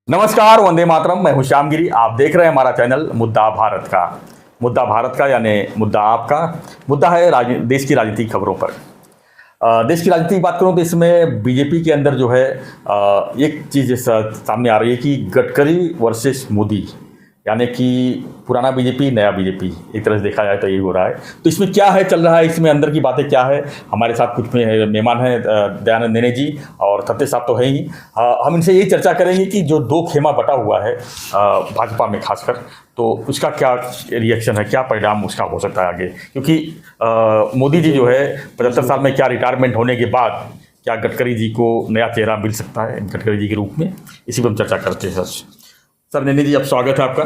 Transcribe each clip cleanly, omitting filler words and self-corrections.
नमस्कार, वंदे मातरम। मैं हूं श्यामगिरी। आप देख रहे हैं हमारा चैनल मुद्दा भारत का। मुद्दा भारत का यानी मुद्दा आपका। मुद्दा है देश की राजनीतिक खबरों पर। देश की राजनीति की बात करूं तो इसमें बीजेपी के अंदर जो है एक चीज़ सामने आ रही है कि गडकरी वर्सेस मोदी, यानी कि पुराना बीजेपी नया बीजेपी, एक तरह से देखा जाए तो यही हो रहा है। तो इसमें क्या है चल रहा है, इसमें अंदर की बातें क्या है। हमारे साथ कुछ मेहमान हैं, दयानंद नेने जी और सत्य साहब तो है ही। हम इनसे यही चर्चा करेंगे कि जो दो खेमा बटा हुआ है भाजपा में खासकर, तो उसका क्या रिएक्शन है, क्या परिणाम उसका हो सकता है आगे। क्योंकि मोदी जी जो है 75 साल में क्या रिटायरमेंट होने के बाद क्या गडकरी जी को नया चेहरा मिल सकता है गडकरी जी के रूप में, इसी पर हम चर्चा करते हैं। सर नेने जी, अब स्वागत है आपका।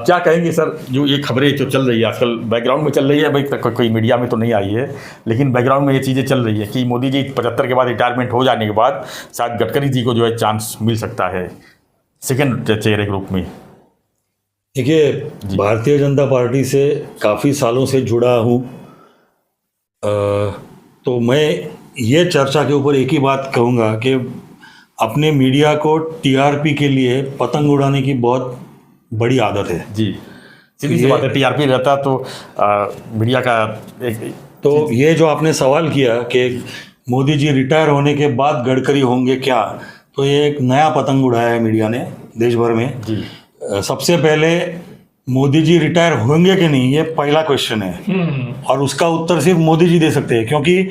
क्या कहेंगे सर, जो ये खबरें जो चल रही है आजकल बैकग्राउंड में चल रही है, भाई कोई मीडिया में तो नहीं आई है, लेकिन बैकग्राउंड में ये चीज़ें चल रही है कि मोदी जी 75 के बाद रिटायरमेंट हो जाने के बाद शायद गडकरी जी को जो है चांस मिल सकता है सेकेंड चेहरे के रूप में। देखिए, भारतीय जनता पार्टी से काफ़ी सालों से जुड़ा हूँ, तो मैं ये चर्चा के ऊपर एक ही बात कहूँगा कि अपने मीडिया को टीआरपी के लिए पतंग उड़ाने की बहुत बड़ी आदत है। जी, सीधी सी बात है, टीआरपी रहता तो मीडिया का तो ये जो आपने सवाल किया कि मोदी जी रिटायर होने के बाद गडकरी होंगे क्या, तो ये एक नया पतंग उड़ाया है मीडिया ने देश भर में। जी, सबसे पहले मोदी जी रिटायर होंगे कि नहीं, ये पहला क्वेश्चन है, और उसका उत्तर सिर्फ मोदी जी दे सकते हैं, क्योंकि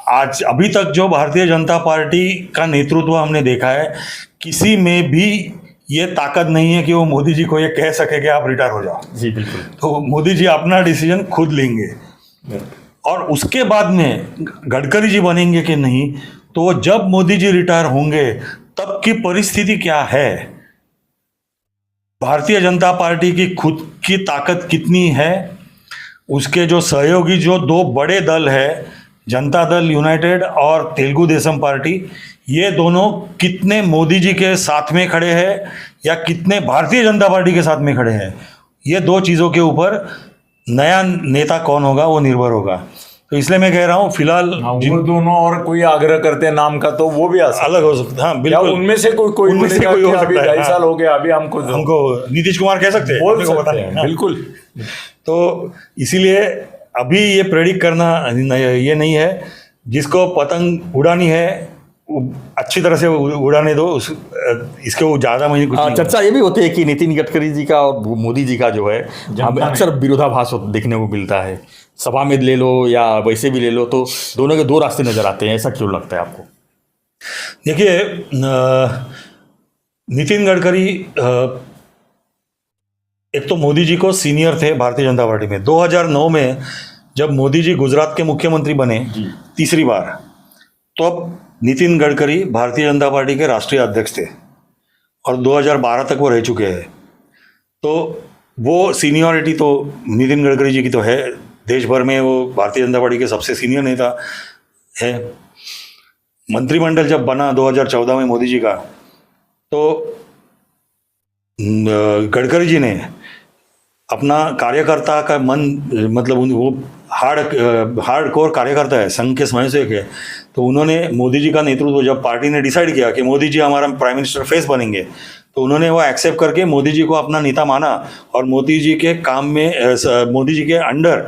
आज अभी तक जो भारतीय जनता पार्टी का नेतृत्व हमने देखा है, किसी में भी ये ताकत नहीं है कि वो मोदी जी को ये कह सके कि आप रिटायर हो जाओ। जी बिल्कुल। तो मोदी जी अपना डिसीजन खुद लेंगे, और उसके बाद में गडकरी जी बनेंगे कि नहीं, तो जब मोदी जी रिटायर होंगे तब की परिस्थिति क्या है, भारतीय जनता पार्टी की खुद की ताकत कितनी है, उसके जो सहयोगी जो दो बड़े दल है, जनता दल यूनाइटेड और तेलुगु देशम पार्टी, ये दोनों कितने मोदी जी के साथ में खड़े हैं या कितने भारतीय जनता पार्टी के साथ में खड़े हैं, ये दो चीज़ों के ऊपर नया नेता कौन होगा वो निर्भर होगा। तो इसलिए मैं कह रहा हूँ फिलहाल वो दोनों और कोई आग्रह करते हैं नाम का तो वो भी अलग हो सकता है। हाँ बिल्कुल, उनमें से कोई उनमें से कोई हो सकता है। 2.5 साल हो गया, अभी हमको नीतीश कुमार कह सकते हैं, बोल सकते हैं, बिल्कुल। तो इसीलिए अभी ये प्रेडिक्ट करना ये नहीं है। जिसको पतंग उड़ानी है अच्छी तरह से उड़ाने दो, इसके वो ज़्यादा मुझे कुछ चर्चा ये भी होती है कि नितिन गडकरी जी का और मोदी जी का जो है हमें अक्सर विरोधाभास देखने को मिलता है। सभा में ले लो या वैसे भी ले लो, तो दोनों के दो रास्ते नजर आते हैं। ऐसा क्यों लगता है आपको? देखिए, नितिन गडकरी एक तो मोदी जी को सीनियर थे भारतीय जनता पार्टी में। 2009 में जब मोदी जी गुजरात के मुख्यमंत्री बने तीसरी बार, तो अब नितिन गडकरी भारतीय जनता पार्टी के राष्ट्रीय अध्यक्ष थे और 2012 तक वो रह चुके हैं। तो वो सीनियरिटी तो नितिन गडकरी जी की तो है, देश भर में वो भारतीय जनता पार्टी के सबसे सीनियर नेता है। मंत्रिमंडल जब बना 2014 में मोदी जी का, तो गडकरी जी ने अपना कार्यकर्ता का मन, मतलब वो हार्ड कोर कार्यकर्ता है, संघ के स्वयंसेवक है, तो उन्होंने मोदी जी का नेतृत्व, जब पार्टी ने डिसाइड किया कि मोदी जी हमारा प्राइम मिनिस्टर फेस बनेंगे, तो उन्होंने वो एक्सेप्ट करके मोदी जी को अपना नेता माना और मोदी जी के काम में, मोदी जी के अंडर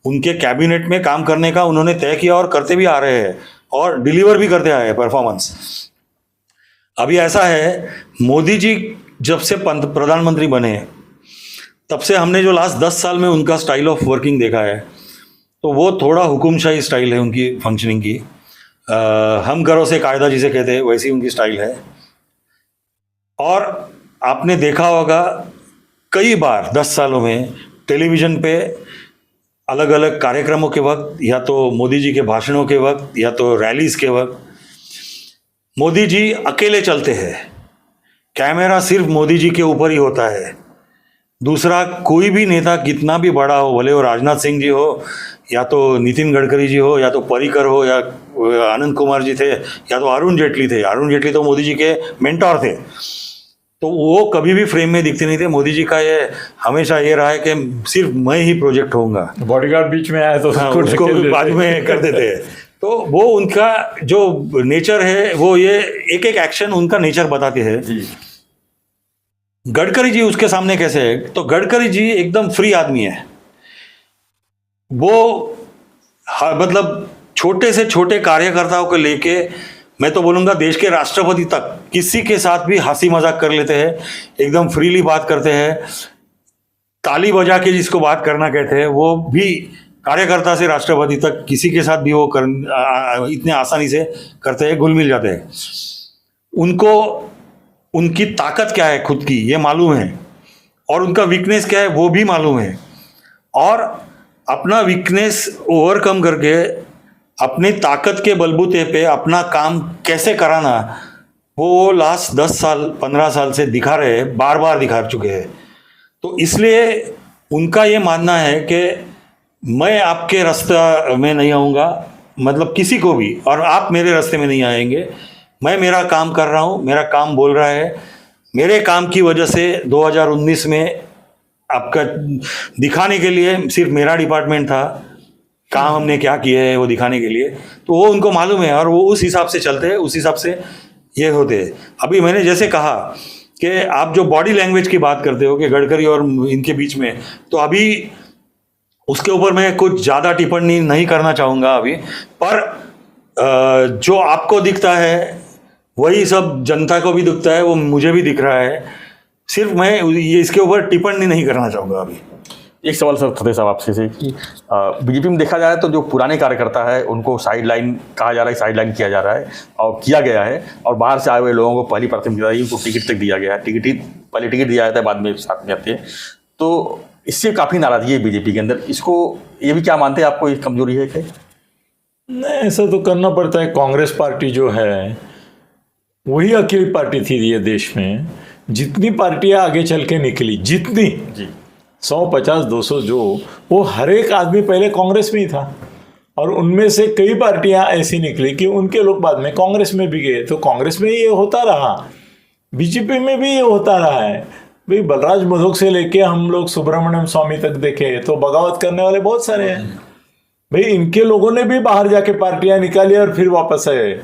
उनके कैबिनेट में काम करने का उन्होंने तय किया और करते भी आ रहे हैं और डिलीवर भी करते आए हैं परफॉर्मेंस। अभी ऐसा है, मोदी जी जब से प्रधानमंत्री बने तब से हमने जो लास्ट 10 साल में उनका स्टाइल ऑफ वर्किंग देखा है, तो वो थोड़ा हुकुमशाही स्टाइल है उनकी फंक्शनिंग की। हम घरों से कायदा जिसे कहते हैं वैसी उनकी स्टाइल है। और आपने देखा होगा कई बार 10 सालों में टेलीविज़न पे अलग अलग कार्यक्रमों के वक्त, या तो मोदी जी के भाषणों के वक्त, या तो रैलीज़ के वक्त, मोदी जी अकेले चलते हैं, कैमरा सिर्फ मोदी जी के ऊपर ही होता है। दूसरा कोई भी नेता कितना भी बड़ा हो, भले वो राजनाथ सिंह जी हो, या तो नितिन गडकरी जी हो, या तो पर्रिकर हो, या आनंद कुमार जी थे, या तो अरुण जेटली थे। अरुण जेटली तो मोदी जी के मेंटोर थे, तो वो कभी भी फ्रेम में दिखते नहीं थे। मोदी जी का ये हमेशा ये रहा है कि सिर्फ मैं ही प्रोजेक्ट होऊंगा। बॉडीगार्ड बीच में आया तो उसको बाद में कर देते हैं। तो वो उनका जो नेचर है, वो ये एक एक एक्शन उनका नेचर बताते हैं। गडकरी जी उसके सामने कैसे है? तो गडकरी जी एकदम फ्री आदमी है। वो मतलब छोटे से छोटे कार्यकर्ताओं को लेके, मैं तो बोलूँगा देश के राष्ट्रपति तक किसी के साथ भी हंसी मजाक कर लेते हैं, एकदम फ्रीली बात करते हैं। ताली बजा के जिसको बात करना कहते हैं, वो भी कार्यकर्ता से राष्ट्रपति तक किसी के साथ भी वो इतने आसानी से करते हैं, घुल मिल जाते हैं। उनको उनकी ताकत क्या है खुद की ये मालूम है, और उनका वीकनेस क्या है वो भी मालूम है। और अपना वीकनेस ओवरकम करके अपनी ताकत के बलबूते पे अपना काम कैसे कराना, वो लास्ट 10 साल 15 साल से दिखा रहे हैं, बार बार दिखा चुके हैं। तो इसलिए उनका ये मानना है कि मैं आपके रास्ते में नहीं आऊँगा, मतलब किसी को भी, और आप मेरे रास्ते में नहीं आएंगे। मैं मेरा काम कर रहा हूँ, मेरा काम बोल रहा है। मेरे काम की वजह से 2019 में आपका दिखाने के लिए सिर्फ मेरा डिपार्टमेंट था, काम हमने क्या किया है वो दिखाने के लिए। तो वो उनको मालूम है और वो उस हिसाब से चलते हैं, उस हिसाब से ये होते हैं। अभी मैंने जैसे कहा कि आप जो बॉडी लैंग्वेज की बात करते हो कि गडकरी और इनके बीच में, तो अभी उसके ऊपर मैं कुछ ज़्यादा टिप्पणी नहीं करना चाहूँगा अभी। पर जो आपको दिखता है वही सब जनता को भी दिखता है, वो मुझे भी दिख रहा है। सिर्फ मैं ये इसके ऊपर टिप्पणी नहीं करना चाहूँगा अभी। एक सवाल सर फतेह साहब आपसे से कि बीजेपी में देखा जाए तो जो पुराने कार्यकर्ता है उनको साइड लाइन कहा जा रहा है, साइड लाइन किया जा रहा है और किया गया है, और बाहर से आए हुए लोगों को पहली प्राथमिकता दी, उनको टिकट तक दिया गया है। पहले टिकट दिया जाता है, बाद में साथ में आते हैं। तो इससे काफ़ी नाराजगी है बीजेपी के अंदर। इसको ये भी क्या मानते हैं, आपको एक कमजोरी है क्या? नहीं, ऐसा तो करना पड़ता है। कांग्रेस पार्टी जो है वही अकेली पार्टी थी ये देश में। जितनी पार्टियां आगे चल के निकली, जितनी जी 150 200 जो, वो हर एक आदमी पहले कांग्रेस में ही था, और उनमें से कई पार्टियां ऐसी निकली कि उनके लोग बाद में कांग्रेस में भी गए। तो कांग्रेस में ये होता रहा, बीजेपी में भी ये होता रहा है। भाई बलराज मधोक से लेके हम लोग सुब्रमण्यम स्वामी तक देखे तो बगावत करने वाले बहुत सारे हैं। भाई इनके लोगों ने भी बाहर जाके पार्टियां निकाली और फिर वापस आए।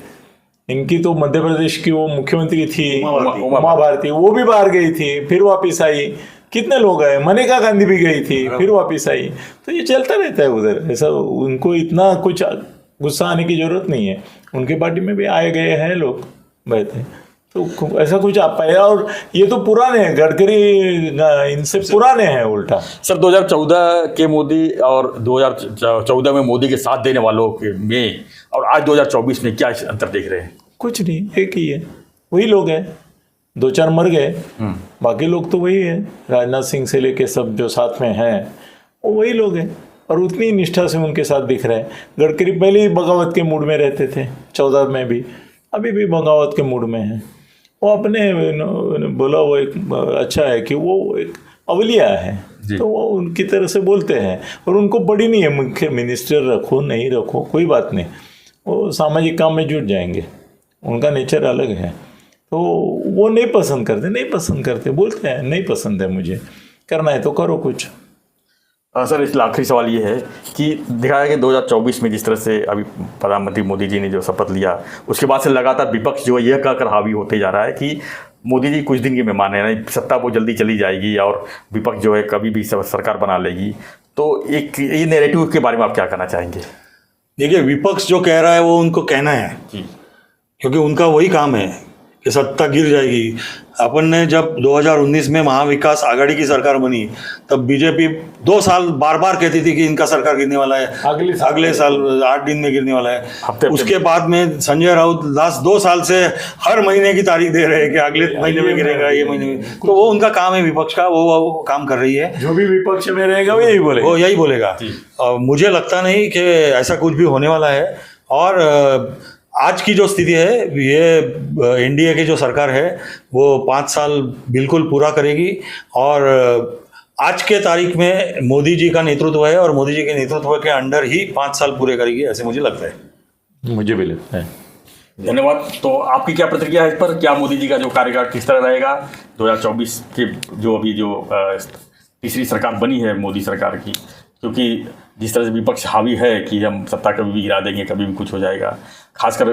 इनकी तो मध्य प्रदेश की वो मुख्यमंत्री थी उमा भारती, वो भी बाहर गई थी फिर वापस आई। कितने लोग आए, मनेका गांधी भी गई थी फिर वापस आई। तो ये चलता रहता है उधर, ऐसा उनको इतना कुछ गुस्सा आने की जरूरत नहीं है। उनके पार्टी में भी आए गए हैं लोग बैठे, तो ऐसा कुछ आप पाए। और ये तो पुराने हैं, गडकरी इनसे पुराने हैं उल्टा। सर 2014 के मोदी और 2014 में मोदी के साथ देने वालों के में और आज 2024 में क्या अंतर देख रहे हैं? कुछ नहीं, एक ही है, वही लोग हैं। 2-4 मर गए, बाकी लोग तो वही है। राजनाथ सिंह से लेके सब जो साथ में हैं वो वही लोग हैं, और उतनी निष्ठा से उनके साथ दिख रहे हैं। गडकरी पहले ही बगावत के मूड में रहते थे, 14 में भी, अभी भी बगावत के मूड में हैं। वो अपने बोला वो एक अच्छा है कि वो एक अवलिया है, तो वो उनकी तरह से बोलते हैं। और उनको बड़ी नहीं है मुख्य मिनिस्टर रखो नहीं रखो, कोई बात नहीं, वो सामाजिक काम में जुट जाएंगे, उनका नेचर अलग है। तो वो नहीं पसंद करते, बोलते हैं नहीं पसंद है मुझे, करना है तो करो कुछ। सर इसलिए आखिरी सवाल ये है कि देखा है कि 2024 में जिस तरह से अभी प्रधानमंत्री मोदी जी ने जो शपथ लिया, उसके बाद से लगातार विपक्ष जो है यह कहकर हावी होते जा रहा है कि मोदी जी कुछ दिन के मेहमान हैं, सत्ता वो जल्दी चली जाएगी और विपक्ष जो है कभी भी सरकार बना लेगी। तो एक ये नैरेटिव के बारे में आप क्या कहना चाहेंगे? देखिए, विपक्ष जो कह रहा है वो उनको कहना है, क्योंकि उनका वही काम है कि सत्ता गिर जाएगी। अपन ने जब 2019 में महाविकास आघाड़ी की सरकार बनी, तब बीजेपी 2 साल बार बार कहती थी कि इनका सरकार गिरने वाला है, अगले साल 8 दिन में गिरने वाला है। उसके बाद में संजय राउत लास्ट 2 साल से हर महीने की तारीख दे रहे हैं कि अगले महीने में गिरेगा, ये महीने में। तो वो उनका काम है विपक्ष का, वो काम कर रही है। जो भी विपक्ष में रहेगा वो यही बोलेगा। मुझे लगता नहीं कि ऐसा कुछ भी होने वाला है। और आज की जो स्थिति है, ये एनडीए की जो सरकार है वो 5 साल बिल्कुल पूरा करेगी, और आज के तारीख में मोदी जी का नेतृत्व है और मोदी जी के नेतृत्व के अंडर ही 5 साल पूरे करेगी, ऐसे मुझे लगता है। मुझे भी लगता है। धन्यवाद। तो आपकी क्या प्रतिक्रिया है इस पर? क्या मोदी जी का जो कार्यकाल किस तरह रहेगा? 2024 के जो अभी जो तीसरी सरकार बनी है मोदी सरकार की, क्योंकि जिस तरह से विपक्ष हावी है कि हम सत्ता कभी भी गिरा देंगे, कभी भी कुछ हो जाएगा, खासकर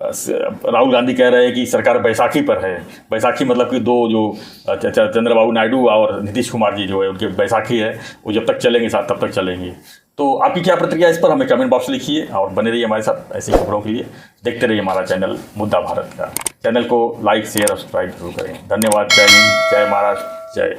राहुल गांधी कह रहे हैं कि सरकार बैसाखी पर है। बैसाखी मतलब कि दो जो चंद्रबाबू नायडू और नीतीश कुमार जी जो है उनकी बैसाखी है, वो जब तक चलेंगे साथ तब तक चलेंगे। तो आपकी क्या प्रतिक्रिया इस पर हमें कमेंट बॉक्स में लिखिए और बने रहिए हमारे साथ ऐसी खबरों के लिए। देखते रहिए हमारा चैनल मुद्दा भारत का। चैनल को लाइक शेयर और सब्सक्राइब जरूर करें। धन्यवाद। जय हिंद, जय महाराष्ट्र, जय